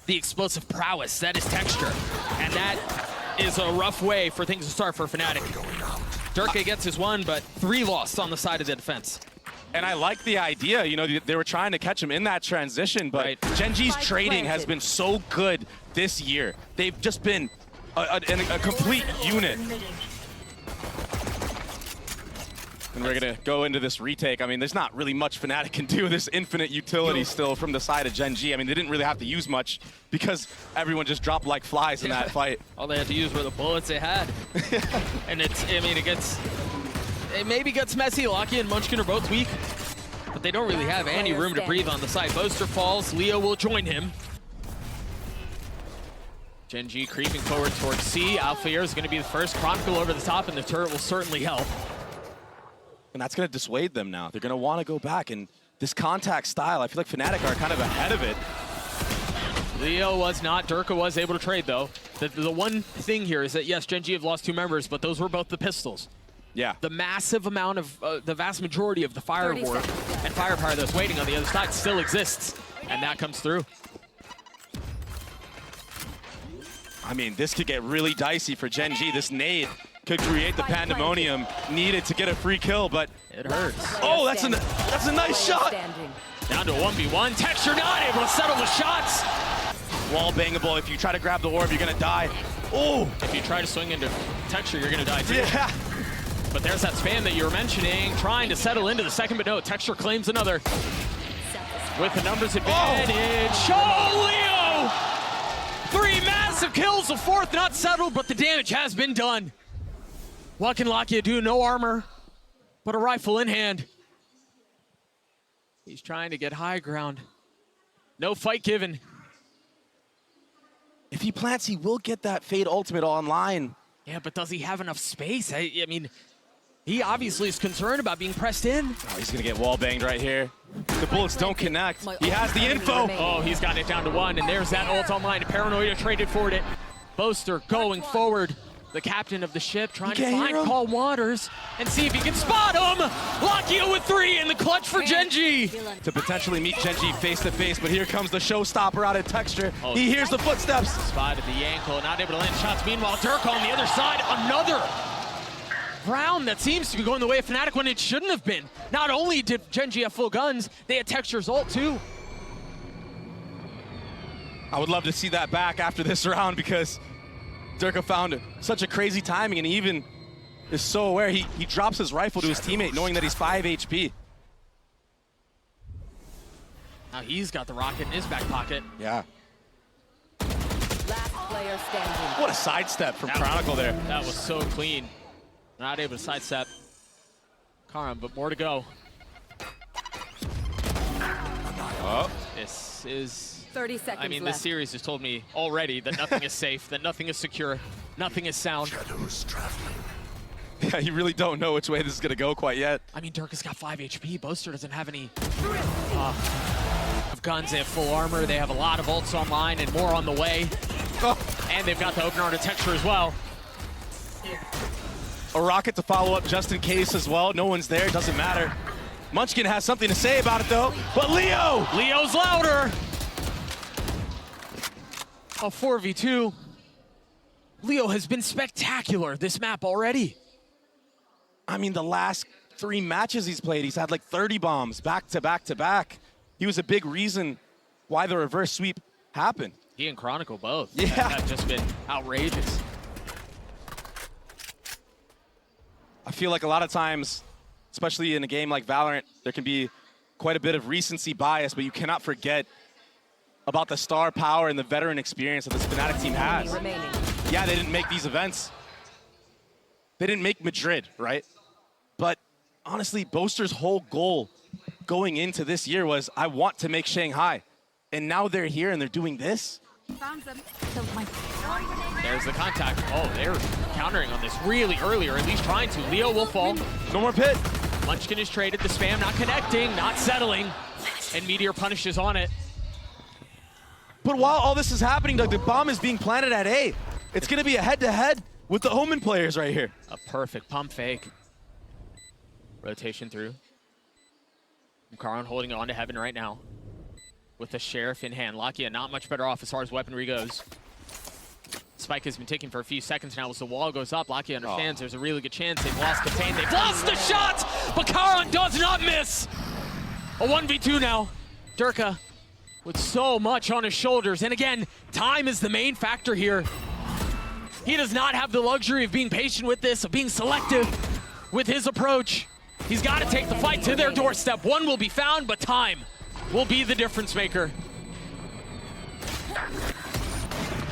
the explosive prowess that is Texture. And that is a rough way for things to start for FNATIC. Durka gets his one, but 3 lost on the side of the defense. And I like the idea, you know, they were trying to catch him in that transition, but right. Gen.G's trading has been so good this year. They've just been a complete unit. And we're gonna go into this retake. I mean, there's not really much FNATIC can do. There's infinite utility still from the side of Gen.G. I mean, they didn't really have to use much because everyone just dropped like flies in that fight. All they had to use were the bullets they had. And it maybe gets messy. Locky and Munchkin are both weak, but they don't really have any room to breathe on the side. Boaster falls, Leo will join him. Gen.G creeping forward towards C. Alphair is gonna be the first. Chronicle over the top, and the turret will certainly help. And that's going to dissuade them now. They're going to want to go back. And this contact style, I feel like FNATIC are kind of ahead of it. Leo was not. Durka was able to trade, though. The one thing here is that, yes, Gen.G have lost 2 members, but those were both the pistols. Yeah. The massive amount of, the vast majority of the firework and firepower that's waiting on the other side still exists. And that comes through. I mean, this could get really dicey for Gen.G. This nade could create the pandemonium needed to get a free kill, but it hurts. Oh, that's a nice shot. Down to 1v1. Texture not able to settle the shots. Wall bangable. If you try to grab the orb, you're gonna die. Oh! If you try to swing into Texture, you're gonna die too. Yeah. But there's that spam that you were mentioning, trying to settle into the second, but no, Texture claims another. With the numbers advantage. Oh, Leo! 3 massive kills, the 4th not settled, but the damage has been done. What can Lakia do? No armor, but a rifle in hand. He's trying to get high ground. No fight given. If he plants, he will get that Fade ultimate online. Yeah, but does he have enough space? I mean, he obviously is concerned about being pressed in. Oh, he's gonna get wall banged right here. The bullets don't connect. He has the info. Oh, he's got it down to 1, and there's that ult online. Paranoia traded for it. Boaster going forward. The captain of the ship trying to find Paul Waters and see if he can spot him. Lakia with 3 in the clutch for Gen.G. To potentially meet Gen.G face to face, but here comes the showstopper out of Texture. Oh, he hears the footsteps. Spotted the ankle, not able to land shots. Meanwhile, Durka on the other side, another round that seems to be going the way of FNATIC when it shouldn't have been. Not only did Gen.G have full guns, they had Texture's ult too. I would love to see that back after this round because Durka found such a crazy timing, and he even is so aware. He drops his rifle to his teammate knowing that he's 5 HP. Now he's got the rocket in his back pocket. Yeah. Last player standing. What a sidestep from Chronicle there. That was so clean. Not able to sidestep Karam, but more to go. Oh. This is... 30 seconds I mean, left. this series has told me already that nothing is safe, that nothing is secure, nothing is sound. Shadows traveling. Yeah, you really don't know which way this is gonna go quite yet. I mean, Durka's got 5 HP. Boaster doesn't have any of guns. They have full armor. They have a lot of ults online and more on the way. Oh. And they've got the open architecture as well. A rocket to follow up just in case as well. No one's there, doesn't matter. Munchkin has something to say about it though, but Leo's louder. A 4v2. Leo has been spectacular this map already. I mean, the last 3 matches he's played, he's had like 30 bombs back to back to back. He was a big reason why the reverse sweep happened. He and Chronicle both. Yeah. Have just been outrageous. I feel like a lot of times, especially in a game like Valorant, there can be quite a bit of recency bias, but you cannot forget about the star power and the veteran experience that this FNATIC team has. Yeah, they didn't make these events. They didn't make Madrid, right? But honestly, Boaster's whole goal going into this year was, I want to make Shanghai. And now they're here and they're doing this. There's the contact. Oh, they're countering on this really early, or at least trying to. Leo will fall. No more pit. Munchkin is traded. The spam not connecting, not settling. And Meteor punishes on it. But while all this is happening, Doug, the bomb is being planted at A. It's going to be a head-to-head with the Omen players right here. A perfect pump fake. Rotation through. Karan holding on to Heaven right now. with the Sheriff in hand. Lakia not much better off as far as weaponry goes. Spike has been ticking for a few seconds now as the wall goes up. Lakia understands there's a really good chance. They've lost Contain. They've lost the shot, but Karan does not miss. A 1v2 now. Durka with so much on his shoulders. And again, time is the main factor here. He does not have the luxury of being patient with this, of being selective with his approach. He's got to take the fight to their doorstep. One will be found, but time will be the difference maker.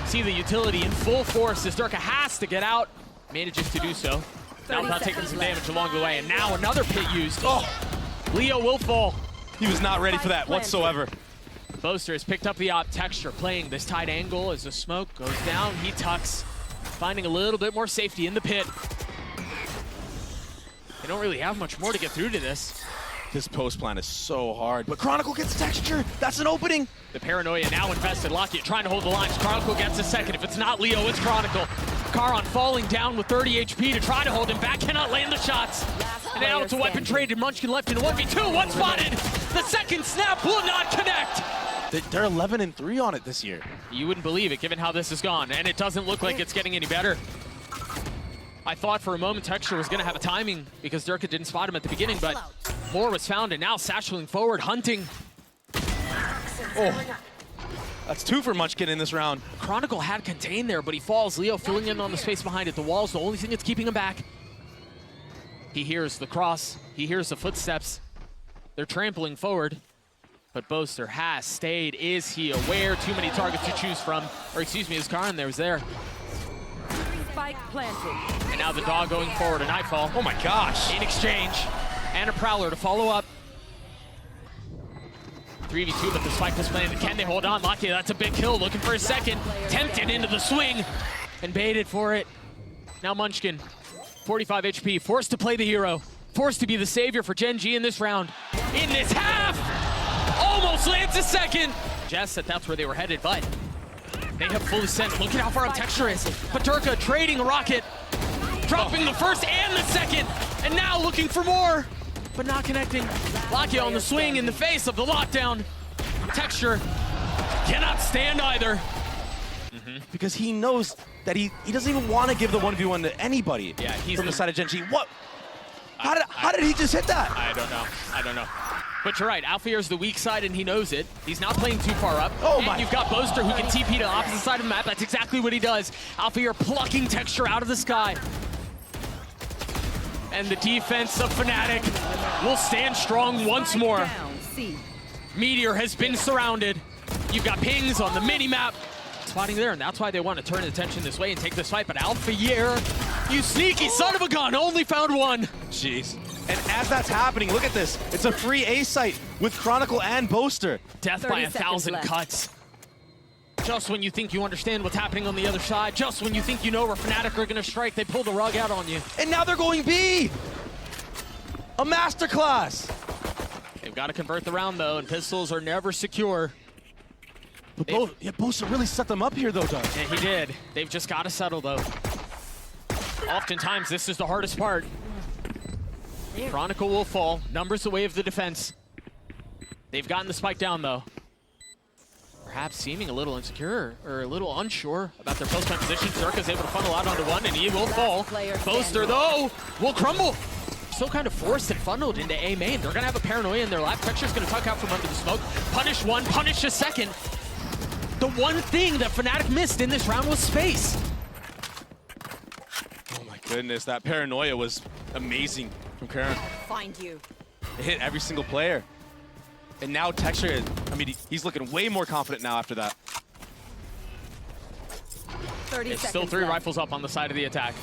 See the utility in full force as Durka has to get out. Manages to do so. Now without taking some damage along the way. And now another pit used. Oh, Leo will fall. He was not ready for that whatsoever. Boaster has picked up the op texture, playing this tight angle as the smoke goes down. He tucks, finding a little bit more safety in the pit. They don't really have much more to get through to this. This post plan is so hard, but Chronicle gets texture. That's an opening. The paranoia now invested. Lakia trying to hold the lines. Chronicle gets a second. If it's not Leo, it's Chronicle. Karan falling down with 30 HP to try to hold him back. Cannot land the shots. And now it's a weapon traded. Munchkin left in 1v2. One spotted. The second snap will not connect. They're 11-3 on it this year. You wouldn't believe it, given how this has gone. And it doesn't look like it's getting any better. I thought for a moment Texture was going to have a timing because Durka didn't spot him at the beginning, but more was found, and now satcheling forward, hunting. Oh, that's 2 for Munchkin in this round. Chronicle had Contain there, but he falls. Leo filling in on the space behind it. The wall's the only thing that's keeping him back. He hears the cross. He hears the footsteps. They're trampling forward, but Boaster has stayed. Is he aware? Too many targets to choose from. Or excuse me, his Karan there was there. Spike planted. And now the dog going forward, a Nightfall. Oh my gosh. In exchange, and a Prowler to follow up. 3v2, but the spike was planted. Can they hold on? Lakia, that's a big kill, looking for a second. Tempted into the swing, and baited for it. Now Munchkin, 45 HP, forced to play the hero. Forced to be the savior for Gen.G in this round. In this half! Almost lands a second! Jess said that's where they were headed, but they have fully sent. Look at how far up Texture is. But Durka trading a rocket, dropping the first and the second, and now looking for more, but not connecting. Lakia on the swing in the face of the lockdown. Texture cannot stand either. Because he knows that he doesn't even want to give the 1v1 to anybody. Yeah, he's from the side of Gen.G. What? How did he just hit that? I don't know. But you're right, Alfier's the weak side and he knows it. He's not playing too far up. Oh and my. You've got Boaster who can TP to the opposite side of the map. That's exactly what he does. Alfier plucking Texture out of the sky. And the defense of FNATIC will stand strong once more. Meteor has been surrounded. You've got pings on the mini-map. Spotting there, and that's why they want to turn attention this way and take this fight. But Alfier, you sneaky son of a gun, only found one. Jeez. And as that's happening, look at this. It's a free A site with Chronicle and Boaster. Death by 1,000 cuts. Just when you think you understand what's happening on the other side, just when you think you know where FNATIC are going to strike, they pull the rug out on you. And now they're going B! A masterclass! They've got to convert the round, though, and pistols are never secure. But Boaster really set them up here, though, Doug. Yeah, he did. They've just got to settle, though. Oftentimes, this is the hardest part. Chronicle will fall. Numbers the way of the defense. They've gotten the spike down, though. Perhaps seeming a little insecure or a little unsure about their post-time position. Durka's able to funnel out onto one, and he will fall. Boaster, though, will crumble. So kind of forced and funneled into A main. They're going to have a paranoia in their lap. Texture's going to tuck out from under the smoke. Punish one, punish a second. The one thing that FNATIC missed in this round was space. Oh my goodness, that paranoia was amazing from Karan. Find you. It hit every single player. And now Texture, I mean, he's looking way more confident now after that. 30 It's seconds still 3 left. rifles up on the side of the attack.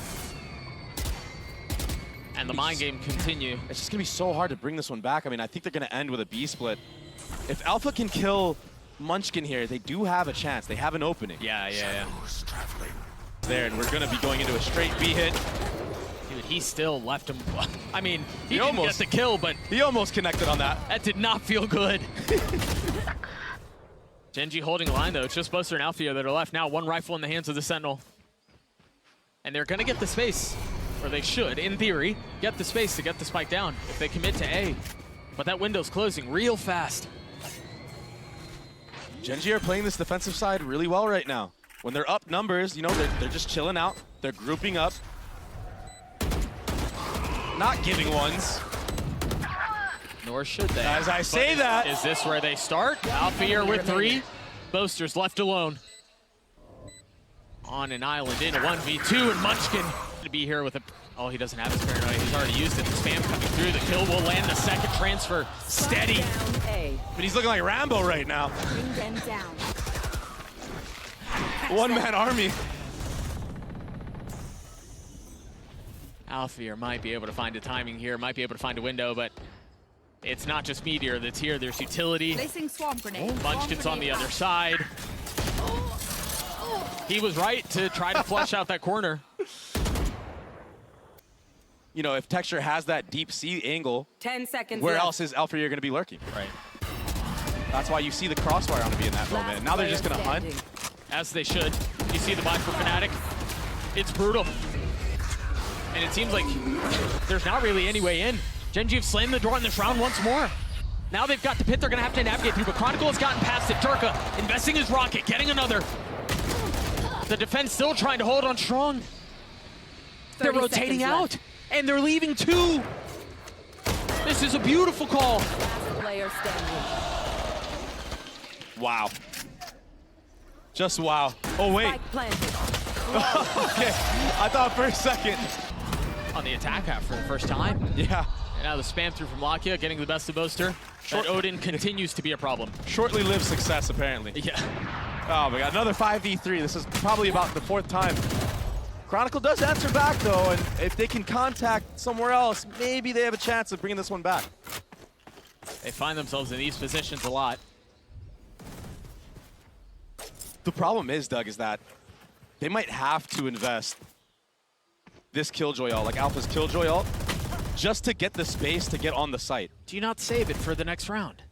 And the mind game continue. It's just gonna be so hard to bring this one back. I mean, I think they're gonna end with a B split. If Alpha can kill Munchkin here, they do have a chance. They have an opening. Yeah. There, and we're gonna be going into a straight B hit. Dude, he still left him. I mean, he He didn't almost- get the kill, but He almost connected on that. that did not feel good. Gen.G holding a line, though. It's just Boaster and Alfia that are left. Now 1 rifle in the hands of the Sentinel. And they're going to get the space, or they should, in theory, get the space to get the spike down if they commit to A. But that window's closing real fast. Gen.G are playing this defensive side really well right now. When they're up numbers, you know, they're just chilling out. They're grouping up. Not giving ones. Nor should they. As I say that. Is this where they start? Alpha here with 3. Boasters left alone. On an island in a 1v2, and Munchkin to be here with a... Oh, he doesn't have his paranoia. He's already used it. The spam coming through. The kill will land. The second transfer. Steady. Down A. But he's looking like Rambo right now. Bring them down. One-man army. Alpha might be able to find a timing here, might be able to find a window, but it's not just Meteor that's here. There's utility. Placing swamp grenade. Munchkin's on the other side. He was right to try to flush out that corner. You know, if Texture has that deep sea angle, 10 seconds where left. else is Alpha going to be lurking? Right. That's why you see the crossfire on to be in that moment. And now they're just going to hunt. As they should. You see the buy for FNATIC. It's brutal. And it seems like there's not really any way in. Gen.G have slammed the door on this round once more. Now they've got the pit they're going to have to navigate through, but Chronicle has gotten past it. Durka investing his rocket, getting another. The defense still trying to hold on strong. They're rotating out, and they're leaving 2. This is a beautiful call. Last player standing. Wow. Just wow. Oh, wait. Spike planted. Okay. I thought for a second. On the attack half for the first time. Yeah. And now the spam through from Lakia, getting the best of Boaster. That Odin continues to be a problem. Shortly lived success, apparently. Yeah. Oh, my God. Another 5v3. This is probably about the 4th time. Chronicle does answer back, though, and if they can contact somewhere else, maybe they have a chance of bringing this one back. They find themselves in these positions a lot. The problem is, Doug, is that they might have to invest this Killjoy ult, like Alpha's Killjoy ult, just to get the space to get on the site. Do you not save it for the next round?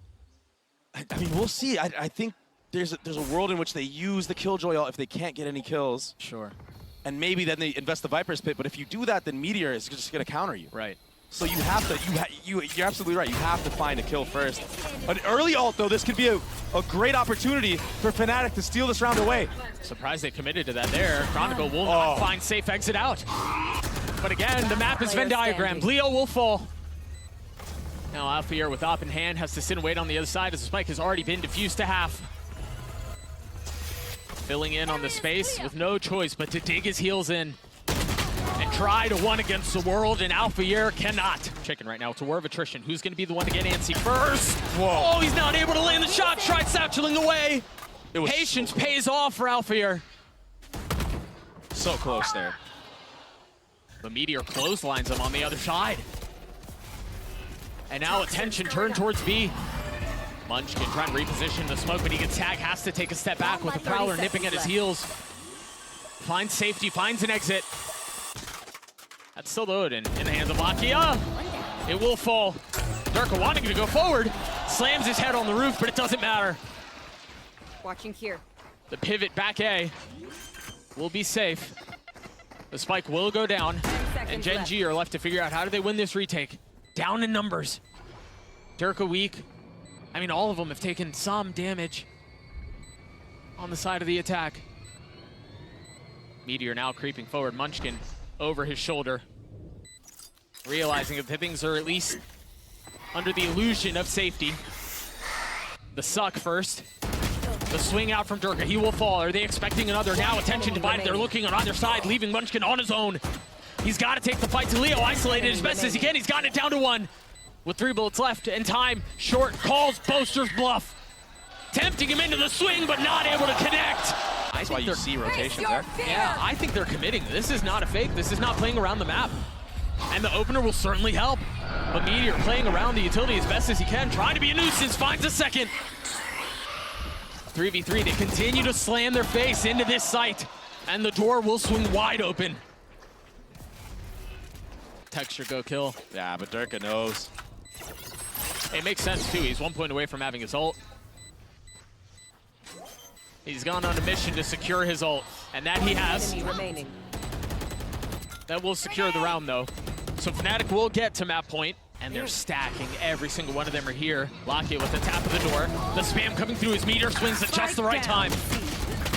I mean, we'll see. I think there's a world in which they use the Killjoy ult if they can't get any kills. Sure. And maybe then they invest the Viper's Pit, but if you do that, then Meteor is just going to counter you. Right. So you have to, you're absolutely right. You have to find a kill first. An early ult, though, this could be a great opportunity for FNATIC to steal this round away. Surprised they committed to that there. Chronicle will not find safe exit out. But again, the map is Venn diagrammed. Leo will fall. Now Alpha here with op in hand has to sit and wait on the other side as the spike has already been diffused to half. Filling in on the space with no choice but to dig his heels in and try to one against the world, and Alpha here cannot. Chicken right now, it's a war of attrition. Who's going to be the one to get antsy first? Whoa. Oh, he's not able to land the shot. Tried satcheling away. Patience pays off for Alpha here. So close there. The Meteor clotheslines him on the other side. And now attention turned towards B. Munchkin trying to reposition the smoke, but he gets tagged, has to take a step back with the Prowler nipping at his heels. Finds safety, finds an exit. That's still the Odin in the hands of Lakia. It will fall. Durka wanting to go forward, slams his head on the roof, but it doesn't matter. Watching here. The pivot back A will be safe. The spike will go down, and Gen.G are left to figure out how do they win this retake. Down in numbers. Durka weak. I mean, all of them have taken some damage on the side of the attack. Meteor now creeping forward. Munchkin over his shoulder. Realizing that things are at least under the illusion of safety. The suck first. The swing out from Durka. He will fall. Are they expecting another? Now attention divided. They're looking on either side, leaving Munchkin on his own. He's got to take the fight to Leo. Isolated as best as he can. He's got it down to 1. With 3 bullets left and time, short calls Boaster's bluff. Tempting him into the swing, but not able to connect. That's why you see rotations there. Yeah, I think they're committing. This is not a fake. This is not playing around the map. And the opener will certainly help. But Meteor playing around the utility as best as he can, trying to be a nuisance, finds a second. 3v3, they continue to slam their face into this site, and the door will swing wide open. Texture go kill. Yeah, but Durka knows. It makes sense too. He's 1 point away from having his ult. He's gone on a mission to secure his ult, and that he has. Enemy remaining. That will secure the round though. So FNATIC will get to map point. And they're stacking. Every single one of them are here. Lakia with the tap of the door. The spam coming through. His meter swings at just the right time.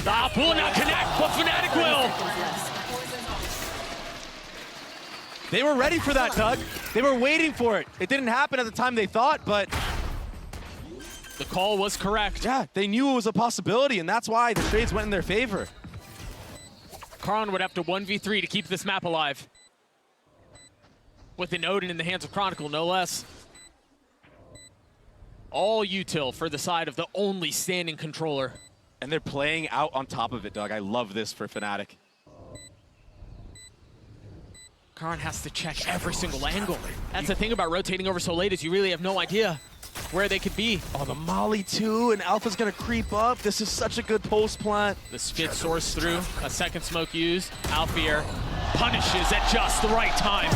The op will not connect, but FNATIC will. They were ready for that, Doug. They were waiting for it. It didn't happen at the time they thought, but the call was correct. yeah, they knew it was a possibility, and that's why the trades went in their favor. Karan would have to 1v3 to keep this map alive. With an Odin in the hands of Chronicle, no less. All util for the side of the only standing controller. And they're playing out on top of it, Doug. I love this for FNATIC. Karan has to check every single angle. That's the thing about rotating over so late is you really have no idea where they could be. Oh, the Molly too, and Alpha's gonna creep up. This is such a good post plant. The skid soars through, a second smoke used. Alphier punishes at just the right time.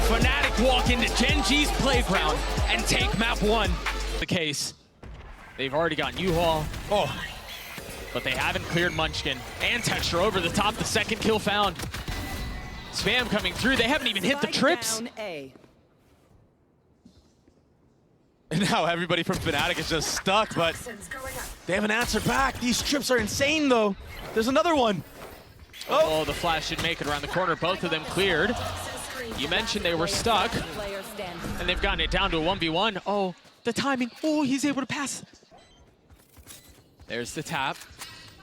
FNATIC walk into Gen.G's playground and take map 1. The case. They've already gotten U-Haul. Oh, But they haven't cleared Munchkin. And Texture over the top, the second kill found. Spam coming through, they haven't even hit the trips. Down A. and now everybody from FNATIC is just stuck, but they haven't answered back. These trips are insane, though. There's another one. Oh, the flash should make it around the corner. Both of them cleared. You mentioned they were stuck, Player standing. and they've gotten it down to a 1v1. Oh, the timing. Oh, he's able to pass. There's the tap.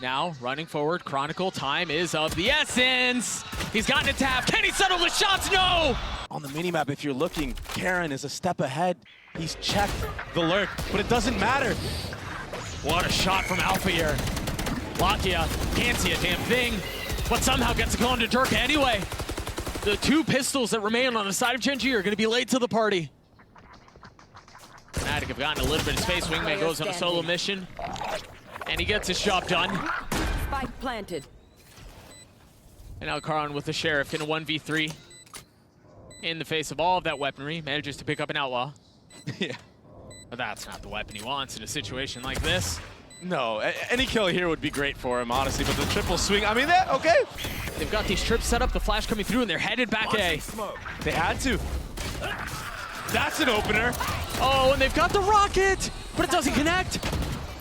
Now, running forward, Chronicle, time is of the essence. He's gotten a tap. Can he settle the shots? No! On the minimap, if you're looking, Karen is a step ahead. He's checked the lurk, but it doesn't matter. What a shot from Alphier. Lakia can't see a damn thing, but somehow gets a kill onto Durka anyway. The 2 pistols that remain on the side of Gen.G are going to be late to the party. FNATIC have gotten a little bit of space. Wingman goes on a solo mission, and he gets his job done. Spike planted. And now Karan with the Sheriff in a 1v3. In the face of all of that weaponry, manages to pick up an Outlaw. Yeah. But that's not the weapon he wants in a situation like this. No, any kill here would be great for him, honestly, but the triple swing, I mean, that okay. They've got these trips set up, the flash coming through, and they're headed back A. They had to. That's an opener. Oh, and they've got the rocket, but it doesn't connect.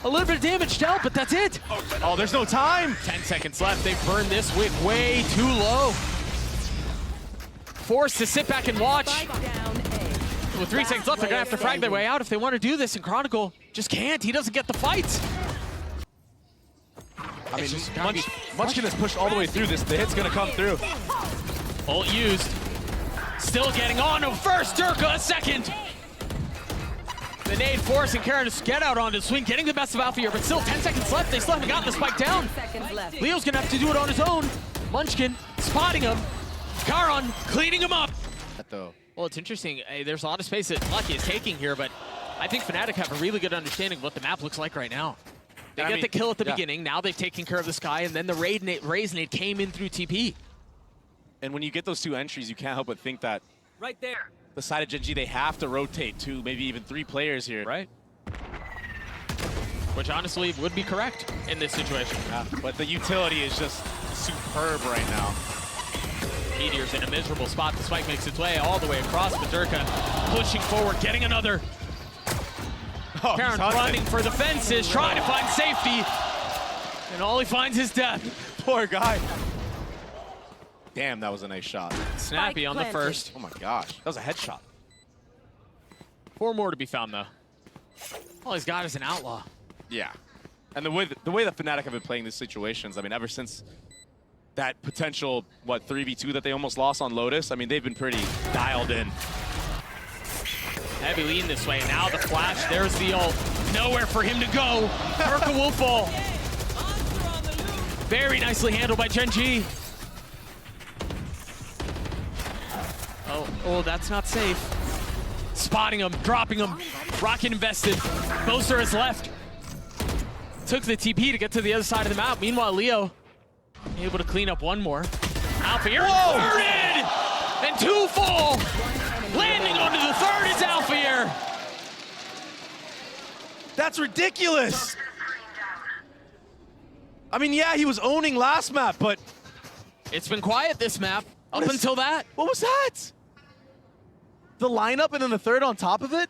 A little bit of damage dealt, but that's it. Oh, there's no time. 10 seconds left. They've burned this wick way too low. Forced to sit back and watch. Spike down A. With 3 seconds left, they're gonna have to frag their way out if they want to do this, and Chronicle just can't. He doesn't get the fight. I mean, just gotta be Munchkin has pushed all the way through this. The hit's gonna come through. Ult used. Still getting on to first, Durka a second. The nade forcing Karen to get out onto the swing, getting the best of Alpha here, but still 10 seconds left. They still haven't gotten the spike down. 10 seconds left. Leo's gonna have to do it on his own. Munchkin spotting him. Karan cleaning him up. Well, it's interesting. There's a lot of space that Lucky is taking here, but I think FNATIC have a really good understanding of what the map looks like right now. They get the kill at the beginning. Now they've taken care of the sky, and then the Raise Nade came in through TP. And when you get those 2 entries, you can't help but think that Right there. the side of Gen.G, they have to rotate 2, maybe even 3 players here. Right. Which honestly would be correct in this situation. But the utility is just superb right now. Meteor's in a miserable spot. The spike makes its way all the way across, but Durka pushing forward, getting another. Oh, Karen running for the fences, trying to find safety. And all he finds is death. Poor guy. Damn, that was a nice shot. Snappy Spike on the planted. first. Oh my gosh, that was a headshot. 4 more to be found, though. All he's got is an Outlaw. Yeah. And the way that FNATIC have been playing these situations, I mean, ever since that potential, 3v2 that they almost lost on Lotus, I mean, they've been pretty dialed in. Heavy lean this way. Now the flash. There's the ult. Nowhere for him to go. Durka will fall. Very nicely handled by Gen.G. Oh, that's not safe. Spotting him, dropping him. Rocket invested. Boaster has left. Took the TP to get to the other side of the map. Meanwhile, Leo able to clean up one more. Alphier converted! And 2 fall! Landing onto the third is Alphier! That's ridiculous! I mean, yeah, he was owning last map, but It's been quiet this map up until that. what was that? the lineup and then the third on top of it.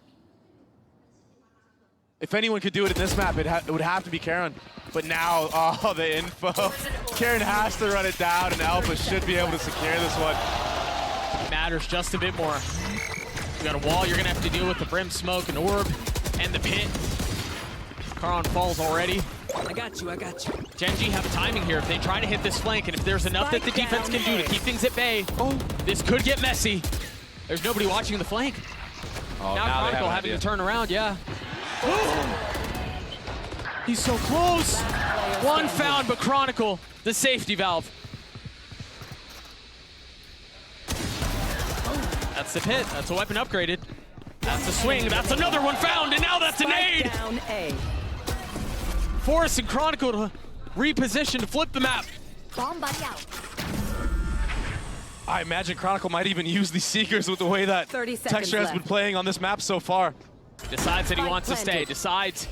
If anyone could do it in this map, it would have to be Karen. But now, oh, the info. Karen has to run it down, and Alpha should be able to secure this one. It matters just a bit more. You got a wall, you're gonna have to deal with the brim smoke and orb and the pit. Karan falls already. I got you. Gen.G have timing here. If they try to hit this flank, and if there's enough that the defense can do to keep things at bay, this could get messy. There's nobody watching the flank. Oh, Now Chronicle having to turn around, yeah. He's so close. One found, but Chronicle, the safety valve. That's the pit. That's a weapon upgraded. That's a swing. That's another one found, and now that's a nade. Down A. Force and Chronicle to reposition to flip the map. Bomb buddy out. I imagine Chronicle might even use these Seekers with the way that 30 seconds Texture has been left. playing on this map so far. Decides that he Spike wants to stay. planted. Decides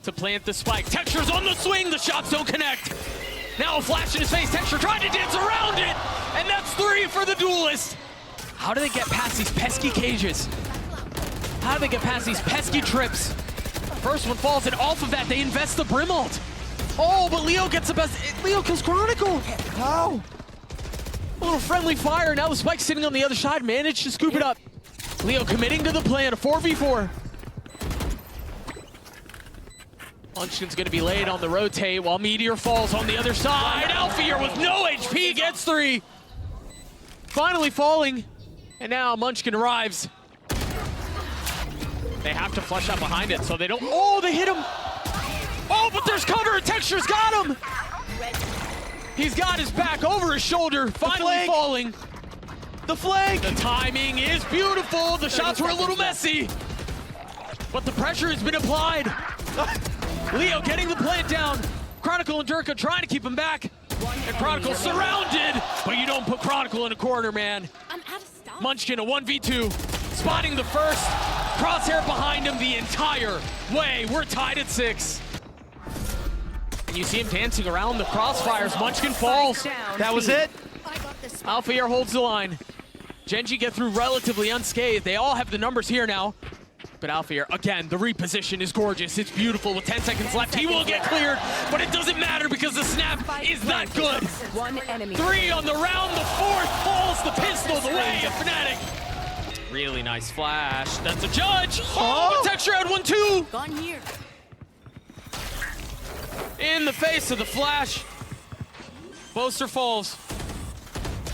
to plant the spike. Texture's on the swing. The shots don't connect. Now a flash in his face. Texture trying to dance around it. And that's 3 for the duelist. How do they get past these pesky cages? How do they get past these pesky trips? First one falls, and off of that, they invest the Brim ult. Oh, but Leo gets the best. Leo kills Chronicle. How? A little friendly fire. Now the spike sitting on the other side. Managed to scoop it up. Leo committing to the plan, a 4v4. Munchkin's gonna be laid on the rotate while Meteor falls on the other side. Alfier with no HP gets 3. Finally falling, and now Munchkin arrives. They have to flush out behind it so they don't, oh, they hit him. Oh, but there's cover, Texture's got him. He's got his back over his shoulder, finally falling. The flank! The timing is beautiful. The shots were a little messy, but the pressure has been applied. Leo getting the plant down. Chronicle and Durka trying to keep him back. And Chronicle surrounded, but you don't put Chronicle in a corner, man. I'm out of stock. Munchkin a 1v2, spotting the first. Crosshair behind him the entire way. We're tied at 6. And you see him dancing around the crossfires. Munchkin falls. That was it? Alfier holds the line. Gen.G get through relatively unscathed. They all have the numbers here now. But Alfier, again, the reposition is gorgeous. It's beautiful with 10 seconds left. He will get cleared, but it doesn't matter because the snap is that good. 1 enemy. 3 on the round. The 4th falls the pistol the way of FNATIC. Really nice flash. That's a judge. Oh, but Texture had 1 too. Gone here. In the face of the flash. Boaster falls.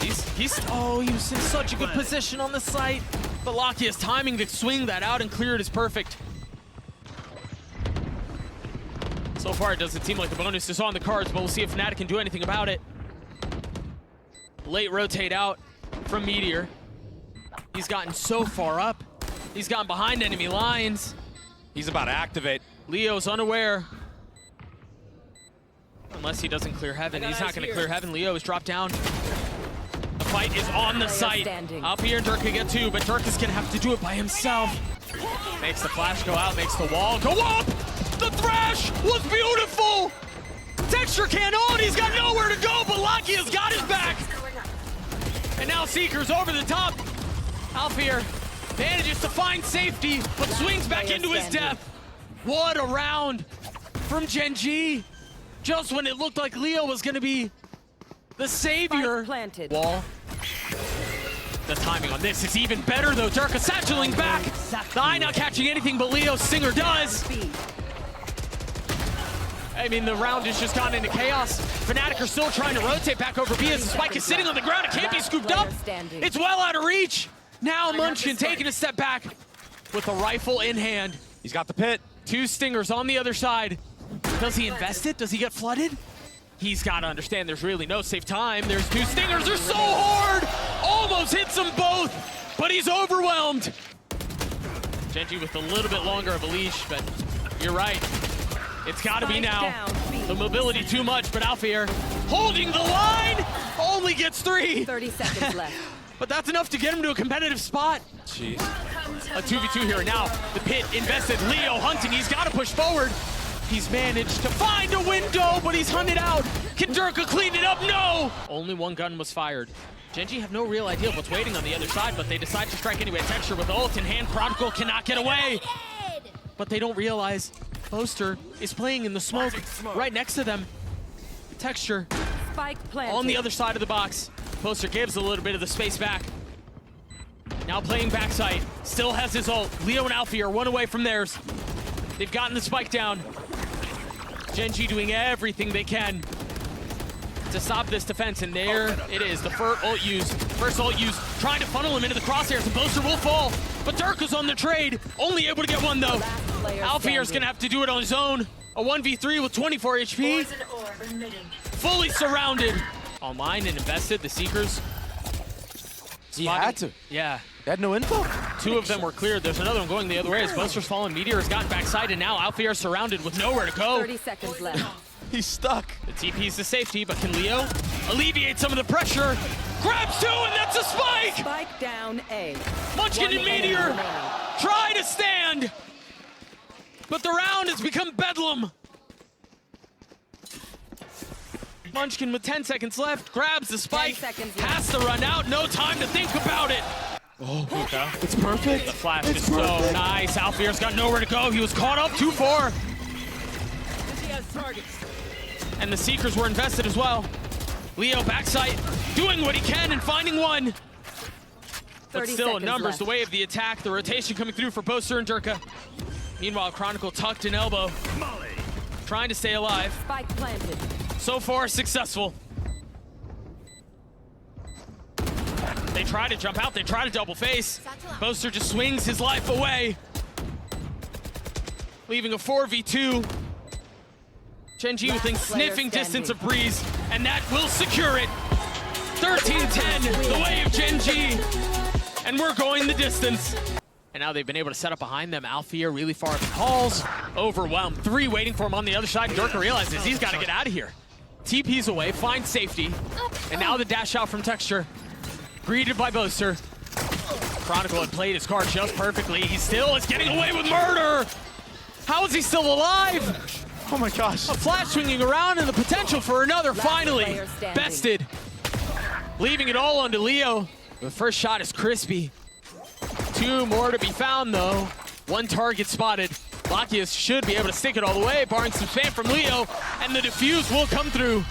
He was in such a good position on the site. But Lakia's timing to swing that out and clear it is perfect. So far, it doesn't seem like the bonus is on the cards, but we'll see if FNATIC can do anything about it. Late rotate out from Meteor. He's gotten so far up. He's gotten behind enemy lines. He's about to activate. Leo's unaware. Unless he doesn't clear heaven. He's not going to clear heaven. Leo is dropped down. The fight is on the site. Up here, Durka get 2, but Durka's going to have to do it by himself. Makes the flash go out, makes the wall go up. The thrash was beautiful. Texture can't hold. He's got nowhere to go, but Lakia's got his back. And now Seeker's over the top. Alfier manages to find safety, but swings back into his death. What a round from Gen.G. Just when it looked like Leo was going to be the savior. Spike planted. Wall. The timing on this is even better, though. Durka satcheling back. The eye not catching anything, but Leo Singer does. I mean, the round has just gone into chaos. FNATIC are still trying to rotate back over B as the spike is sitting on the ground. It can't be scooped up. It's well out of reach. Now Munchkin taking a step back with a rifle in hand. He's got the pit. 2 stingers on the other side. Does he invest it? Does he get flooded? He's got to understand there's really no safe time. There's 2 stingers. They're so hard. Almost hits them both, but he's overwhelmed. Gen.G with a little bit longer of a leash, but you're right. It's got to be now. The mobility too much, but Alfier holding the line only gets 3. 30 seconds left. But that's enough to get him to a competitive spot. Jeez. A 2v2 here. Now the pit invested. Leo hunting. He's got to push forward. He's managed to find a window, but he's hunted out. Can Durka clean it up? No! Only one gun was fired. Gen.G have no real idea of what's waiting on the other side, but they decide to strike anyway. Texture with ult in hand. Chronicle cannot get away. But they don't realize Boaster is playing in the smoke right next to them. Texture Spike planted. on the other side of the box. Boaster gives a little bit of the space back. Now playing backside. Still has his ult. Leo and Alfie are one away from theirs. They've gotten the spike down. Gen.G doing everything they can to stop this defense, and there it is. The first ult used, trying to funnel him into the crosshairs, and Boaster will fall. But Durka's on the trade, only able to get one though. Alfier's gonna have to do it on his own. A 1v3 with 24 HP. Fully surrounded. Online and invested, the Seekers. He had to. Yeah. They had no info. Two of them were cleared. There's another one going the other way as Boaster's fallen. Meteor has gotten backside, and now Alfier surrounded with nowhere to go. 30 seconds left. He's stuck. The TP's to safety, but can Leo alleviate some of the pressure? Grabs two, and that's a spike! Spike down A. Munchkin and Meteor try to stand, but the round has become bedlam. Munchkin with 10 seconds left, grabs the spike, 10 seconds left. has to run out, no time to think about it. Oh, Luka. It's perfect. The flash It's is so perfect. nice. Alfier's got nowhere to go. He was caught up 2-4. And the Seekers were invested as well. Leo backside, doing what he can and finding one. But 30 still, seconds numbers left. the way of the attack. The rotation coming through for Boaster and Durka. Meanwhile, Chronicle tucked in elbow, trying to stay alive. Spike planted. So far, successful. They try to jump out, they try to double face. Boaster just swings his life away, leaving a 4v2. Gen.G within sniffing distance of Breeze, and that will secure it. 13-10, the way of Gen.G, and we're going the distance. And now they've been able to set up behind them. Alfia really far up the calls, overwhelmed. Three waiting for him on the other side. Durka realizes he's got to get out of here. TP's away, finds safety, and now the dash out from Texture. Greeted by Boaster. Chronicle had played his card just perfectly. He still is getting away with murder. How is he still alive? Oh my gosh. A flash swinging around and the potential for another finally player standing. bested. Leaving it all onto Leo. The first shot is crispy. Two more to be found though. One target spotted. Lakius should be able to stick it all the way, barring some spam from Leo, and the defuse will come through.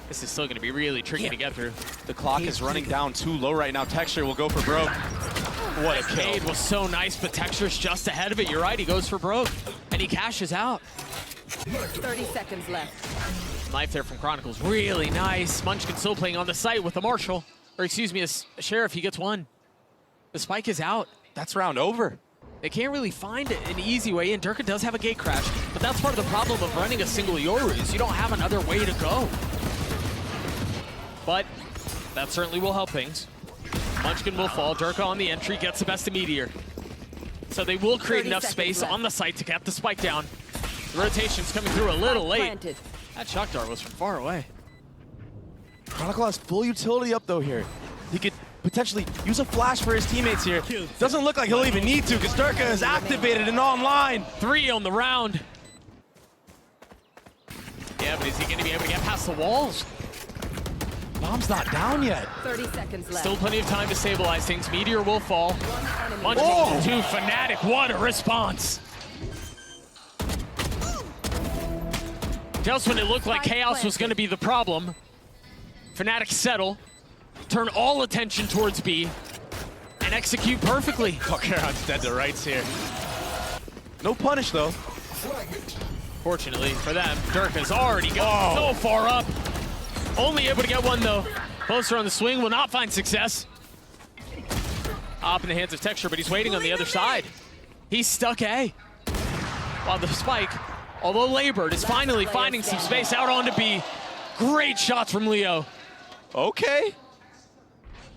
This is still going to be really tricky to get through. The clock is running down too low right now. Texture will go for broke. What a kill. Nade was so nice, but Texture's just ahead of it. You're right, he goes for broke, and he cashes out. 30 seconds left. Knife there from Chronicles, really nice. Munchkin still playing on the site with the Marshal, or excuse me, a Sheriff, he gets one. The spike is out. That's round over. They can't really find an easy way in. Durka does have a gate crash, but that's part of the problem of running a single Yoru is you don't have another way to go. But that certainly will help things. Munchkin will fall. Durka on the entry gets the best of Meteor. So they will create 30 enough seconds space left. on the site to get the spike down. The rotation's coming through a little late. Planted. That shock dart was from far away. Chronicle has full utility up though here. He could potentially use a flash for his teammates here. Doesn't look like he'll even need to because Durka is activated and online. 3 on the round. Yeah, but is he going to be able to get past the walls? Bomb's not down yet. 30 seconds left. Still plenty of time to stabilize things. Meteor will fall. Enemy. Munchkin to FNATIC. What a response. Just when it looked like Spike chaos was planted. going to be the problem, FNATIC settle, turn all attention towards B, and execute perfectly. Caron's dead to rights here. No punish though. Fortunately for them, Durka's already gone so far up. Only able to get one though. Boaster on the swing will not find success. Up in the hands of Texture, but he's waiting on the other side. He's stuck A. While the spike, although labored, is finally finding some space out onto B. Great shots from Leo. Okay.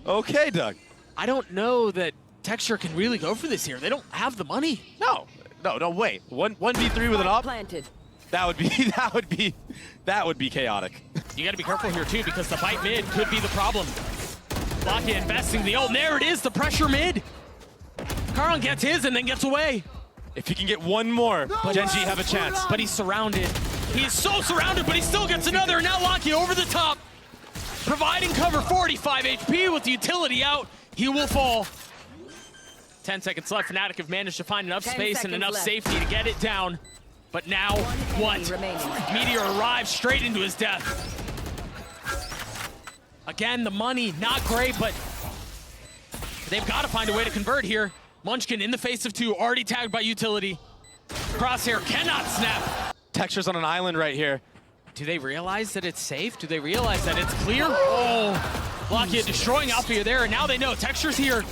Okay, Doug. I don't know that Texture can really go for this here. They don't have the money. No, wait. 1v3 with an up? Planted. That would be chaotic. You gotta be careful here too, because the bite mid could be the problem. Locky investing the ult, and there it is, the pressure mid. Carl gets his and then gets away. If he can get one more, Gen.G have a chance. But he's surrounded. He's so surrounded, but he still gets another, and now Locky over the top. Providing cover, 45 HP with the utility out. He will fall. 10 seconds left. FNATIC have managed to find enough space and enough safety to get it down. But now, what? Meteor arrives straight into his death. Again, the money, not great, but they've got to find a way to convert here. Munchkin in the face of two, already tagged by utility. Crosshair cannot snap. Texture's on an island right here. Do they realize that it's safe? Do they realize that it's clear? Oh, Locky destroying Alfia there, and now they know Texture's here.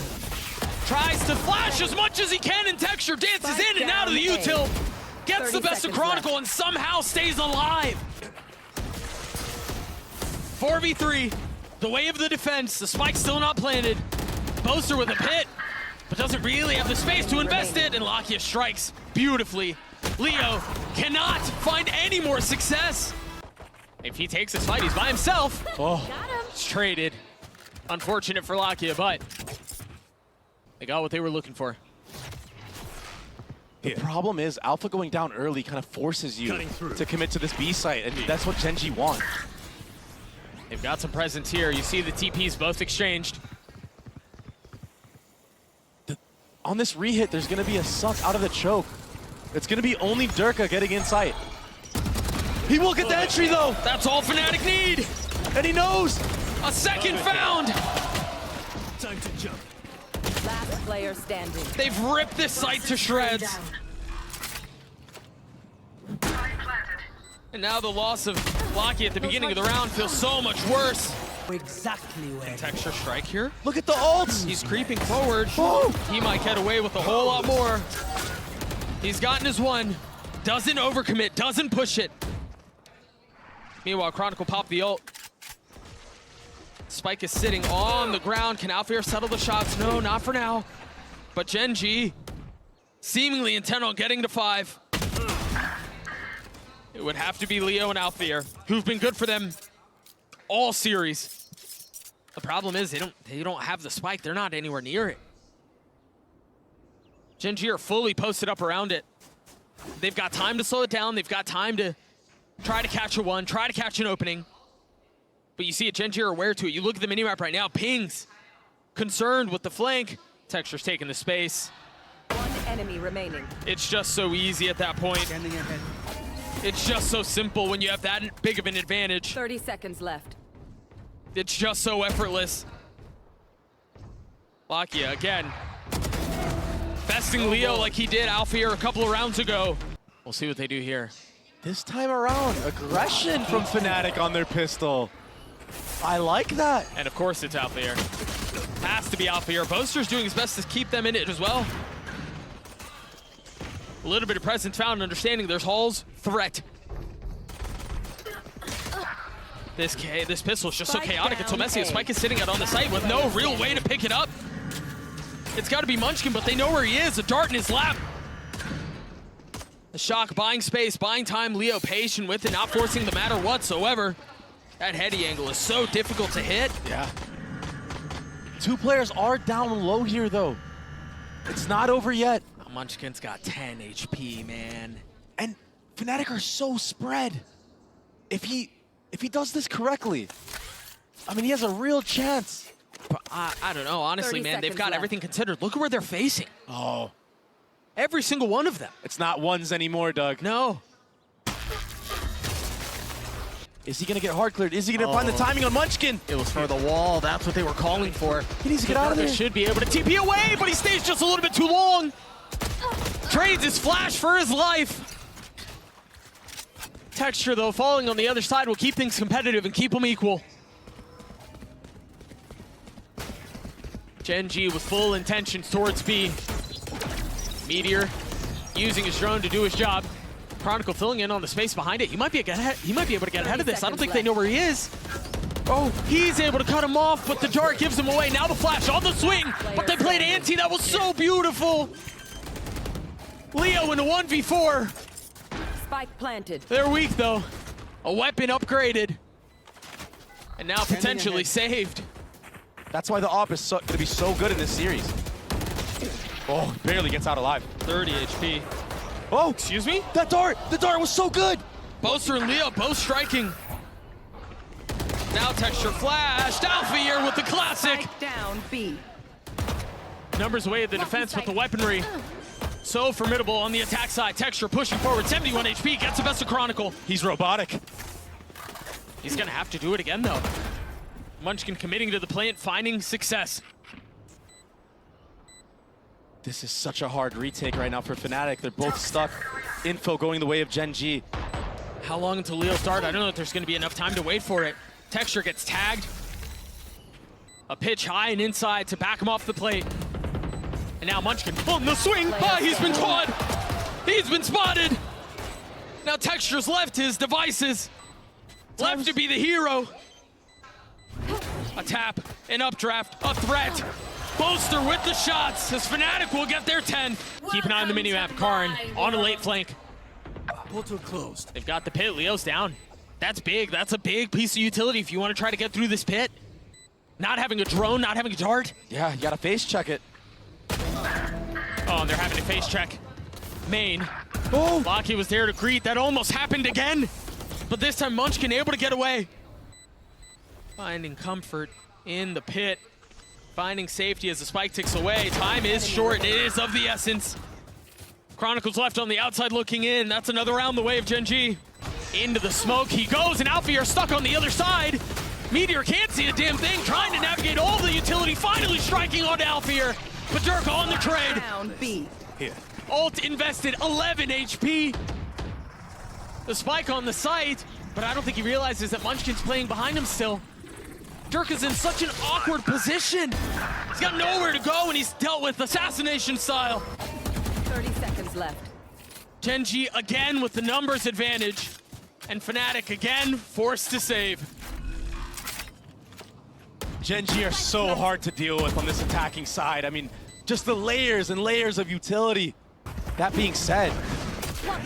Tries to flash as much as he can, and Texture dances in and out of the util. Gets the best of Chronicle and somehow stays alive. 4v3, the way of the defense. The spike's still not planted. Boaster with a pit, but doesn't really have the space to invest it, and Locky strikes beautifully. Leo cannot find any more success. If he takes this fight, he's by himself. Oh, it's traded. Unfortunate for Locky, but they got what they were looking for. The problem is Alpha going down early kind of forces you to commit to this B site, and that's what Gen.G want. They've got some presence here. You see the TPs both exchanged. On this re-hit, there's going to be a suck out of the choke. It's going to be only Durka getting in sight. He will get the entry, though. That's all FNATIC need. And he knows. A second found. Time to jump. Last player standing. They've ripped this site to shreds. And now the loss of Locky at the beginning of the round feels so much worse. Exactly where. Texture strike here. Look at the ults. He's creeping forward. Oh. He might get away with a whole lot more. He's gotten his one. Doesn't overcommit, doesn't push it. Meanwhile, Chronicle popped the ult. Spike is sitting on the ground. Can Alfia settle the shots? No, not for now. But Gen.G seemingly intent on getting to 5. It would have to be Leo and Alfia, who've been good for them all series. The problem is they don't have the spike. They're not anywhere near it. Gen.G are fully posted up around it. They've got time to slow it down. They've got time to try to catch a one, try to catch an opening. But you see it, Gen.G are aware to it. You look at the minimap right now, Pings concerned with the flank. Texture's taking the space. One enemy remaining. It's just so easy at that point. Standing ahead. It's just so simple when you have that big of an advantage. 30 seconds left. It's just so effortless. Locky again. Besting Leo like he did Alfia a couple of rounds ago. We'll see what they do here. This time around, aggression from FNATIC on their pistol. I like that. And of course it's Alfia. Has to be Alfia. Boaster's doing his best to keep them in it as well. A little bit of presence found, understanding there's Hall's threat. This pistol is just so chaotic. It's so messy. The spike is sitting out on the site with no real way to pick it up. It's got to be Munchkin, but they know where he is. A dart in his lap. The Shock buying space, buying time. Leo patient with it, not forcing the matter whatsoever. That heady angle is so difficult to hit. Yeah. Two players are down low here, though. It's not over yet. Munchkin's got 10 HP, man. And FNATIC are so spread. If he does this correctly, I mean, he has a real chance. But I don't know, honestly, man, they've got left. everything considered. Look at where they're facing. Oh. Every single one of them. It's not ones anymore, Doug. No. Is he going to get hard cleared? Is he going to find the timing on Munchkin? It was for the wall. That's what they were calling for. He needs to get out of there. Should be able to TP away, but he stays just a little bit too long. Trades his flash for his life. Texture, though, falling on the other side will keep things competitive and keep them equal. Gen.G with full intentions towards B. Meteor using his drone to do his job. Chronicle filling in on the space behind it. He might be able to get ahead of this. I don't think they know where he is. Oh, he's able to cut him off, but the dart gives him away. Now the flash on the swing, but they played anti. That was so beautiful. Leo in a 1v4. Spike planted. They're weak, though. A weapon upgraded. And now potentially saved. That's why the AWP is going to be so good in this series. Oh, barely gets out alive. 30 HP. Oh, Excuse me? that dart! The dart was so good! Boaster and Leo both striking. Now Texture flashed. Alphair with the classic. Spike down B. Numbers away at the defense with the weaponry. So formidable on the attack side. Texture pushing forward. 71 HP. Gets the best of Chronicle. He's robotic. He's going to have to do it again, though. Munchkin committing to the plant, finding success. This is such a hard retake right now for FNATIC. They're both stuck. Info going the way of Gen.G. How long until Leo's dart? I don't know if there's going to be enough time to wait for it. Texture gets tagged. A pitch high and inside to back him off the plate. And now Munchkin on the swing. Ah, he's been caught. He's been spotted. Now Texture's left his devices. Left to be the hero. A tap, an updraft, a threat. Boaster with the shots as FNATIC will get their 10. Keep an eye on the minimap. Karn on a late flank. Portal closed. They've got the pit. Leo's down. That's big. That's a big piece of utility if you want to try to get through this pit. Not having a drone, not having a dart. Yeah, you gotta face check it. Oh, and they're having a face check. Main. Oh! Locky was there to greet. That almost happened again. But this time Munchkin able to get away. Finding comfort in the pit. Finding safety as the spike ticks away. Time is short. It is of the essence. Chronicles left on the outside looking in. That's another round the way of Gen.G. Into the smoke he goes, and Alphair stuck on the other side. Meteor can't see a damn thing, trying to navigate all the utility, finally striking onto Alphair. But Dirk on the trade. Down B. Here. Ult invested 11 HP. The spike on the site, but I don't think he realizes that Munchkin's playing behind him still. Dirk is in such an awkward position. He's got nowhere to go, and he's dealt with assassination style. 30 seconds left. Gen.G again with the numbers advantage, and FNATIC again forced to save. Gen.G are so hard to deal with on this attacking side. I mean, just the layers and layers of utility. That being said,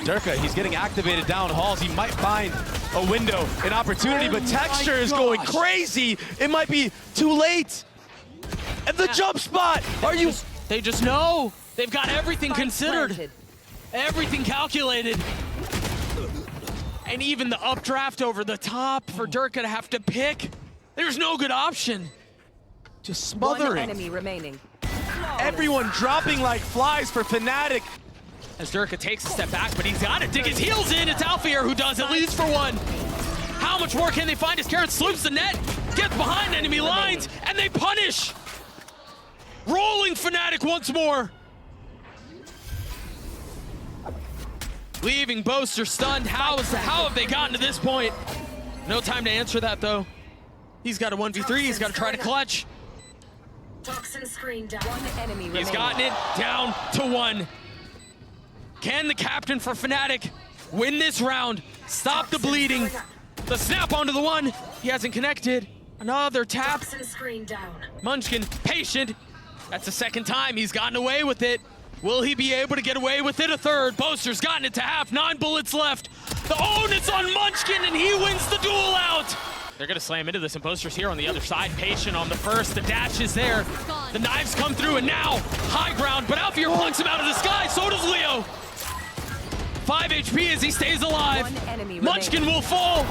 Durka, he's getting activated down halls. He might find a window, an opportunity, but Texture is going crazy. It might be too late. And the jump spot, are you? They just know. They've got everything Spike considered, planted. everything calculated. And even the updraft over the top for Durka to have to pick. There's no good option. Just One smothering. enemy remaining. Everyone dropping like flies for FNATIC. As Durka takes a step back, but he's got to dig his heels in. It's Alphair who does, at least for one. How much more can they find as Karen slips the net, gets behind enemy lines, and they punish. Rolling FNATIC once more. Leaving Boaster stunned. How have they gotten to this point? No time to answer that, though. He's got a 1v3. He's got to try to clutch. Toxin screen down. One enemy remaining. He's gotten it down to one. Can the captain for FNATIC win this round? Stop the bleeding. The snap onto the one. He hasn't connected. Another tap. Toxin screen down. Munchkin, patient. That's the second time he's gotten away with it. Will he be able to get away with it a third? Boaster's gotten it to half. 9 bullets left. The onus on Munchkin, and he wins the duel out. They're gonna slam into this, and Boaster's here on the other side. Patient on the first. The dash is there. The knives come through, and now high ground. But Alphair plunks him out of the sky. So does Leo. 5 HP as he stays alive. One enemy Munchkin remaining. will fall.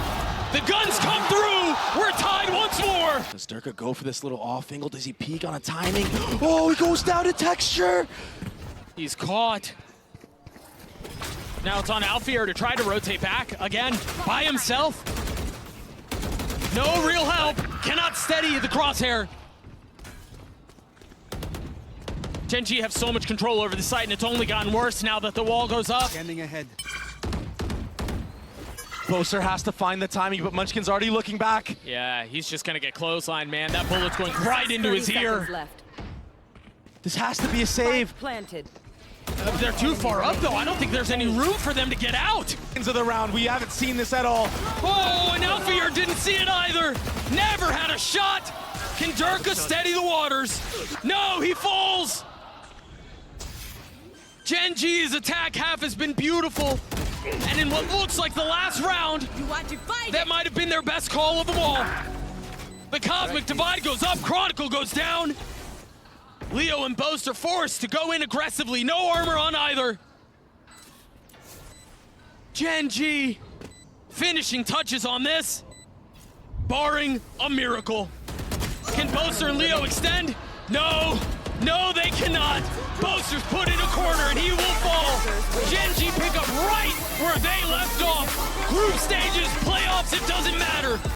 The guns come through. We're tied once more. Does Durka go for this little off angle? Does he peek on a timing? Oh, he goes down to Texture. He's caught. Now it's on Alphair to try to rotate back again by himself. No real help. Cannot steady the crosshair. Gen.G have so much control over the site, and it's only gotten worse now that the wall goes up. Scanning ahead. Boaster has to find the timing, but Munchkin's already looking back. Yeah, he's just gonna get clothesline, man. That bullet's going right into 30 his seconds ear. left. This has to be a save. Spike planted. They're too far up, though. I don't think there's any room for them to get out. Ends of the round, we haven't seen this at all. Oh, and Alphair didn't see it either. Never had a shot. Can Durka steady the waters? No, he falls. Gen.G's attack half has been beautiful. And in what looks like the last round, that might have been their best call of them all. The Cosmic Divide goes up, Chronicle goes down. Leo and Boaster forced to go in aggressively. No armor on either. Gen.G finishing touches on this, barring a miracle. Can Boaster and Leo extend? No, no, they cannot. Boaster's put in a corner and he will fall. Gen.G pick up right where they left off. Group stages, playoffs, it doesn't matter.